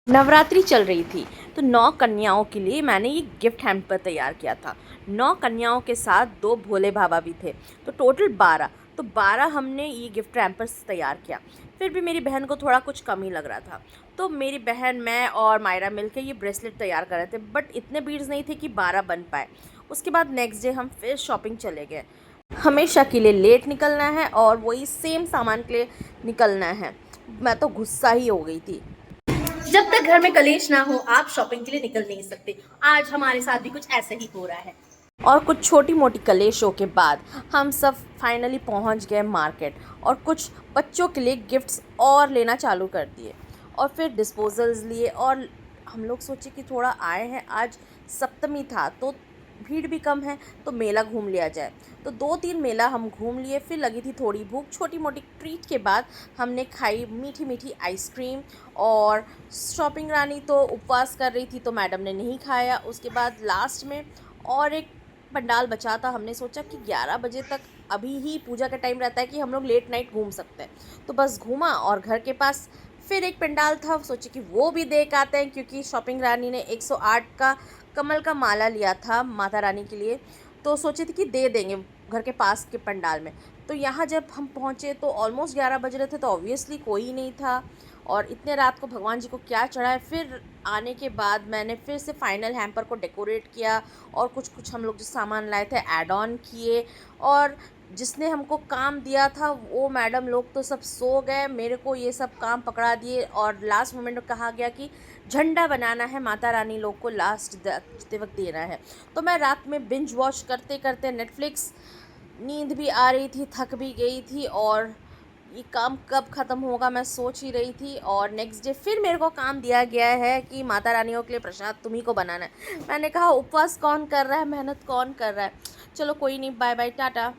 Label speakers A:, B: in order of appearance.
A: नवरात्रि चल रही थी तो 9 कन्याओं के लिए मैंने ये गिफ्ट हैम्पर तैयार किया था। 9 कन्याओं के साथ 2 भोले बाबा भी थे, तो टोटल 12। तो 12 हमने ये गिफ्ट हैम्पर्स तैयार किया। फिर भी मेरी बहन को थोड़ा कुछ कम ही लग रहा था, तो मेरी बहन, मैं और मायरा मिलकर ये ब्रेसलेट तैयार कर रहे थे, बट इतने बीड्स नहीं थे कि 12 बन पाए। उसके बाद नेक्स्ट डे हम फिर शॉपिंग चले गए। हमेशा के लिए लेट निकलना है और वही सेम सामान के लिए निकलना है। मैं तो गुस्सा ही हो गई थी।
B: जब तक घर में कलेश ना हो आप शॉपिंग के लिए निकल नहीं सकते। आज हमारे साथ भी कुछ ऐसे ही हो रहा है।
A: और कुछ छोटी मोटी कलेशों के बाद हम सब फाइनली पहुंच गए मार्केट और कुछ बच्चों के लिए गिफ्ट्स और लेना चालू कर दिए। और फिर डिस्पोजल्स लिए और हम लोग सोचे कि थोड़ा आए हैं, आज सप्तमी था तो भीड़ भी कम है, तो मेला घूम लिया जाए। तो 2-3 मेला हम घूम लिए। फिर लगी थी थोड़ी भूख, छोटी मोटी ट्रीट के बाद हमने खाई मीठी मीठी आइसक्रीम। और शॉपिंग रानी तो उपवास कर रही थी तो मैडम ने नहीं खाया। उसके बाद लास्ट में और एक पंडाल बचा था। हमने सोचा कि 11 बजे तक अभी ही पूजा का टाइम रहता है कि हम लोग लेट नाइट घूम सकते हैं, तो बस घूमा। और घर के पास फिर एक पंडाल था, सोचे कि वो भी देख आते हैं, क्योंकि शॉपिंग रानी ने 108 का कमल का माला लिया था माता रानी के लिए, तो सोचे थे कि दे देंगे घर के पास के पंडाल में। तो यहाँ जब हम पहुँचे तो ऑलमोस्ट 11 बज रहे थे, तो ऑब्वियसली कोई नहीं था। और इतने रात को भगवान जी को क्या चढ़ा है। फिर आने के बाद मैंने फिर से फाइनल हैम्पर को डेकोरेट किया और कुछ कुछ हम लोग जो सामान लाए थे ऐड ऑन किए। और जिसने हमको काम दिया था वो मैडम लोग तो सब सो गए, मेरे को ये सब काम पकड़ा दिए। और लास्ट मोमेंट में कहा गया कि झंडा बनाना है, माता रानी लोग को लास्ट देते वक्त देना है। तो मैं रात में बिंज वॉच करते करते नेटफ्लिक्स, नींद भी आ रही थी, थक भी गई थी, और ये काम कब ख़त्म होगा मैं सोच ही रही थी। और नेक्स्ट डे फिर मेरे को काम दिया गया है कि माता रानियों के लिए प्रसाद तुम्ही को बनाना है। मैंने कहा उपवास कौन कर रहा है, मेहनत कौन कर रहा है। चलो कोई नहीं, बाय बाय, टाटा।